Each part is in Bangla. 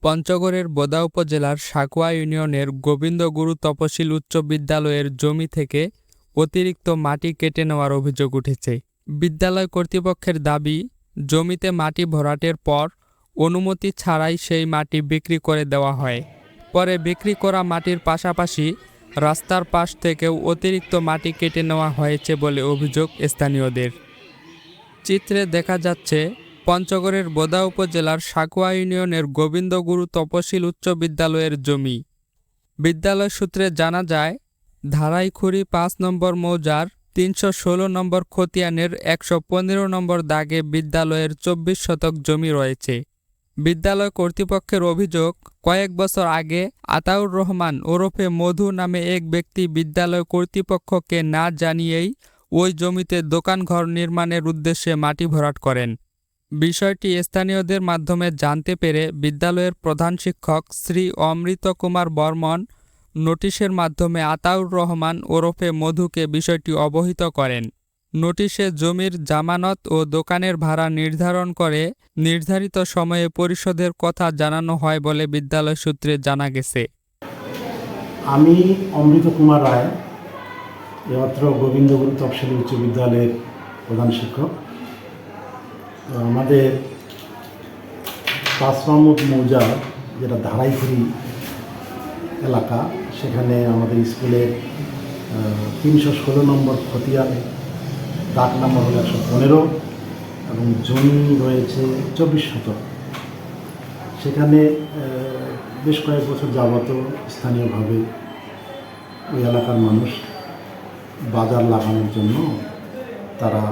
পঞ্চগড়ের বোদা উপজেলার সাকুয়া ইউনিয়নের গোবিন্দগুরু তপশিল উচ্চ বিদ্যালয়ের জমি থেকে অতিরিক্ত মাটি কেটে নেওয়ার অভিযোগ উঠেছে। বিদ্যালয় কর্তৃপক্ষের দাবি, জমিতে মাটি ভরাটের পর অনুমতি ছাড়াই সেই মাটি বিক্রি করে দেওয়া হয়। পরে বিক্রি করা মাটির পাশাপাশি রাস্তার পাশ থেকেও অতিরিক্ত মাটি কেটে নেওয়া হয়েছে বলে অভিযোগ স্থানীয়দের। চিত্রে দেখা যাচ্ছে পঞ্চগড়ের বোদা উপজেলার সাকুয়া ইউনিয়নের গোবিন্দগুরু তপশিল উচ্চ বিদ্যালয়ের জমি। বিদ্যালয় সূত্রে জানা যায়, ধারাইখুড়ি ৫ নম্বর মৌজার ৩১৬ নম্বর খতিয়ানের ১১৫ নম্বর দাগে বিদ্যালয়ের ২৪ শতক জমি রয়েছে। বিদ্যালয় কর্তৃপক্ষের অভিযোগ, কয়েক বছর আগে আতাউর রহমান ওরফে মধু নামে এক ব্যক্তি বিদ্যালয় কর্তৃপক্ষকে না জানিয়েই ওই জমিতে দোকানঘর নির্মাণের উদ্দেশ্যে মাটি ভরাট করেন। বিষয়টি স্থানীয়দের মাধ্যমে জানতে পেরে বিদ্যালয়ের প্রধান শিক্ষক শ্রী অমৃত কুমার বর্মন নোটিশের মাধ্যমে আতাউর রহমান ওরফে মধুকে বিষয়টি অবহিত করেন। নোটিশে জমির জামানত ও দোকানের ভাড়া নির্ধারণ করে নির্ধারিত সময়ে পরিশোধের কথা জানানো হয় বলে বিদ্যালয় সূত্রে জানা গেছে। আমি অমৃত কুমার রায়, অত্র গোবিন্দগুরু তপশিল উচ্চ বিদ্যালয়ের প্রধান শিক্ষক। আমাদের ৫ নম্বর মৌজা, যেটা ধারাইখুড়ি এলাকা, সেখানে আমাদের স্কুলের ৩১৬ নম্বর খতিয়ান, দাগ নম্বর হল ১১৫ এবং জমি রয়েছে ২৪ শতক। সেখানে বেশ কয়েক বছর যাবত স্থানীয়ভাবে ওই এলাকার মানুষ বাজার লাগানোর জন্য তারা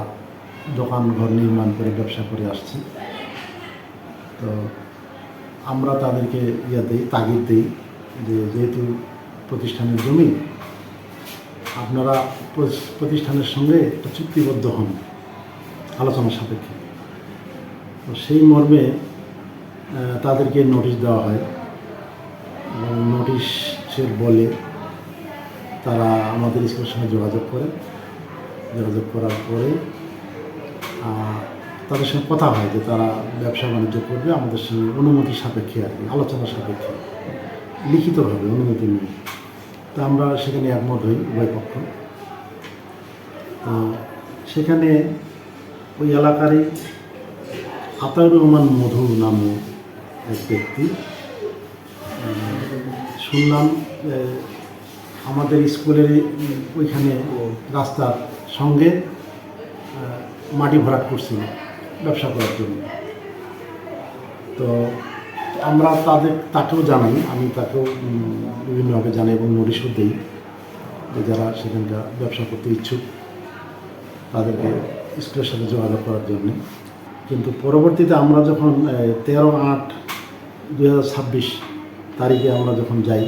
দোকান ঘর নির্মাণ করে ব্যবসা করে আসছে। তো আমরা তাদেরকে তাগিদ দিই যে যেহেতু প্রতিষ্ঠানের জমি, আপনারা প্রতিষ্ঠানের সঙ্গে একটা চুক্তিবদ্ধ হন আলোচনা সাপেক্ষে। তো সেই মর্মে তাদেরকে নোটিশ দেওয়া হয় এবং নোটিশের বলে তারা আমাদের স্কুলের সঙ্গে যোগাযোগ করার পরে তাদের সঙ্গে কথা হয় যে তারা ব্যবসা বাণিজ্য করবে আমাদের সঙ্গে অনুমতি সাপেক্ষে, আর কি আলোচনা সাপেক্ষে, লিখিতভাবে অনুমতি নিয়ে। তো আমরা সেখানে একমত হই উভয় পক্ষ। তো সেখানে ওই এলাকারই আতাউর রহমান মধু নামে এক ব্যক্তি, শুনলাম আমাদের স্কুলের ওইখানে রাস্তার সঙ্গে মাটি ভরাট করছিল ব্যবসা করার জন্য। তো আমরা তাকেও জানাই, আমি তাকেও বিভিন্নভাবে জানাই এবং নোটিশও দিই যে যারা সেখানকার ব্যবসা করতে ইচ্ছুক তাদেরকে স্কুলের সাথে যোগাযোগ করার জন্য। কিন্তু পরবর্তীতে আমরা যখন 13/8/2026 তারিখে আমরা যখন যাই,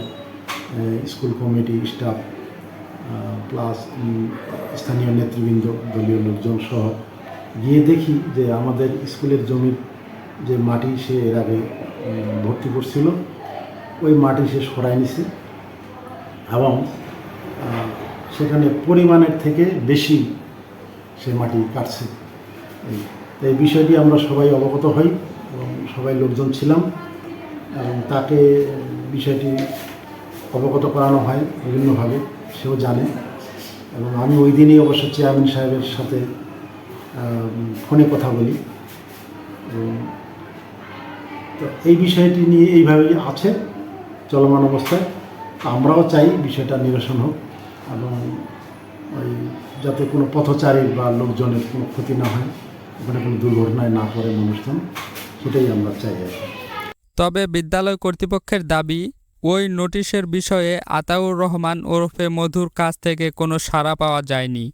স্কুল কমিটি, স্টাফ প্লাস স্থানীয় নেতৃবৃন্দ, দলীয় লোকজন সহ গিয়ে দেখি যে আমাদের স্কুলের জমির যে মাটি সে এর আগে ভর্তি করছিল, ওই মাটি সে সরাই নিছে এবং সেখানে পরিমাণের থেকে বেশি সে মাটি কাটছে। এই বিষয়টি আমরা সবাই অবগত হই এবং সবাই লোকজন ছিলাম এবং তাকে বিষয়টি অবগত করানো হয় বিভিন্নভাবে, সেও জানে। এবং আমি ওই দিনই অবশ্য চেয়ারম্যান সাহেবের সাথে ফোনে কথা বলি। তো এই বিষয়টি নিয়ে এইভাবেই আছে চলমান অবস্থায়। আমরাও চাই বিষয়টা নিরসন হোক এবং ওই যাতে কোনো পথচারী বা লোকজনের কোনো ক্ষতি না হয়, ওখানে কোনো দুর্ঘটনায় না পড়ে মানুষজন, সেটাই আমরা চাই আর কি। তবে বিদ্যালয় কর্তৃপক্ষের দাবি, ওই নোটিশের বিষয়ে আতাউর রহমান ওরফে মধুর কাছ থেকে কোনো সাড়া পাওয়া যায়নি।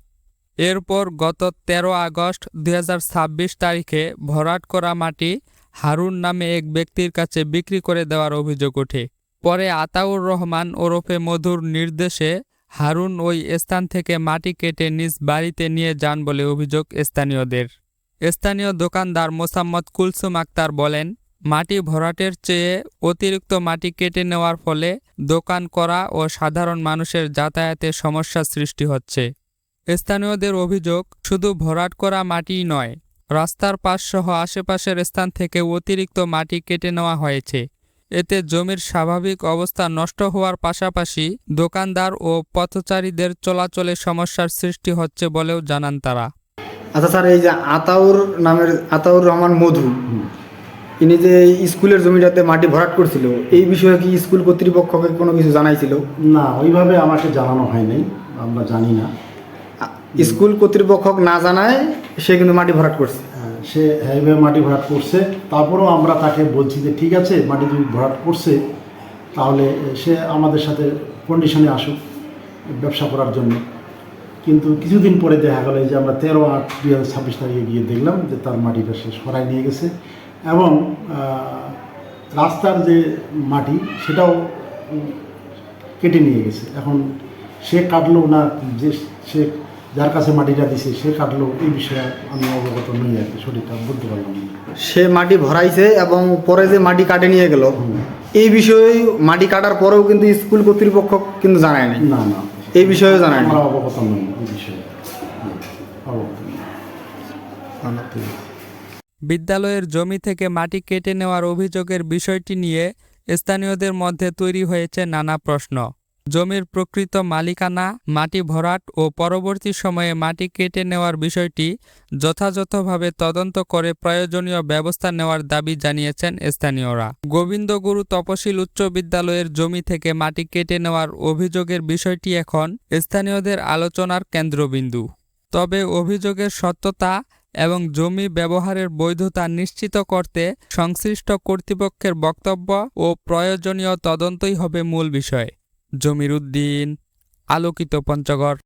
এরপর গত ১৩ আগস্ট ২০২৬ তারিখে ভরাট করা মাটি হারুন নামে এক ব্যক্তির কাছে বিক্রি করে দেওয়ার অভিযোগ ওঠে। পরে আতাউর রহমান ওরফে মধুর নির্দেশে হারুন ওই স্থান থেকে মাটি কেটে নিজ বাড়িতে নিয়ে যান বলে অভিযোগ স্থানীয়দের। স্থানীয় দোকানদার মোসাম্মদ কুলসুম আক্তার বলেন, মাটি ভরাটের চেয়ে অতিরিক্ত মাটি কেটে নেওয়ার ফলে দোকান করা ও সাধারণ মানুষের যাতায়াতে সমস্যা সৃষ্টি হচ্ছে। স্থানীয়দের অভিযোগ, শুধু ভরাট করা মাটিই নয়, রাস্তার পাশসহ আশেপাশের স্থান থেকে অতিরিক্ত মাটি কেটে নেওয়া হয়েছে। এতে জমির স্বাভাবিক অবস্থা নষ্ট হওয়ার পাশাপাশি দোকানদার ও পথচারীদের চলাচলে সমস্যার সৃষ্টি হচ্ছে বলেও জানান তারা। আচ্ছা স্যার, এই যে আতাউর রহমান মধু, ইনি যে স্কুলের জমিটাতে মাটি ভরাট করছিল, এই বিষয়ে কি স্কুল কর্তৃপক্ষকে কোনো কিছু জানাইছিল? না, ওইভাবে আমাকে জানানো হয় নাই, আমরা জানি না। স্কুল কর্তৃপক্ষ না জানায় সে কিন্তু মাটি ভরাট করছে। সে এইভাবে মাটি ভরাট করছে, তারপরেও আমরা তাকে বলছি যে ঠিক আছে, মাটি যদি ভরাট করছে তাহলে সে আমাদের সাথে কন্ডিশনে আসুক ব্যবসা করার জন্য। কিন্তু কিছুদিন পরে দেখা গেল যে আমরা 13/8/2026 তারিখে গিয়ে দেখলাম যে তার মাটিটা সে সরাই নিয়ে গেছে এবং রাস্তার যে মাটি সেটাও কেটে নিয়ে গেছে। এখন সে কাটলো না, যে সে যার কাছে মাটিটা দিছে সে কাটলো, এই বিষয়ে আমি অবগত নই আর কি, সঠিকটা বলতে পারলাম না। সে মাটি ভরাইছে এবং পরে যে মাটি কাটে নিয়ে গেল, এই বিষয়ে মাটি কাটার পরেও কিন্তু স্কুল কর্তৃপক্ষ কিন্তু জানায় নাই। না না, এই বিষয়ে জানায় না। আমরা অবগত নই এই বিষয়ে, অবগত নই। বিদ্যালয়ের জমি থেকে মাটি কেটে নেওয়ার অভিযোগের বিষয়টি নিয়ে স্থানীয়দের মধ্যে তৈরি হয়েছে নানা প্রশ্ন। জমির প্রকৃত মালিকানা, মাটি ভরাট ও পরবর্তী সময়ে মাটি কেটে নেওয়ার বিষয়টি যথাযথভাবে তদন্ত করে প্রয়োজনীয় ব্যবস্থা নেওয়ার দাবি জানিয়েছেন স্থানীয়রা। গোবিন্দগুরু তপশিল উচ্চ বিদ্যালয়ের জমি থেকে মাটি কেটে নেওয়ার অভিযোগের বিষয়টি এখন স্থানীয়দের আলোচনার কেন্দ্রবিন্দু। তবে অভিযোগের সত্যতা এবং জমি ব্যবহারের বৈধতা নিশ্চিত করতে সংশ্লিষ্ট কর্তৃপক্ষের বক্তব্য ও প্রয়োজনীয় তদন্তই হবে মূল বিষয়। জমির উদ্দিন, আলোকিত পঞ্চগড়।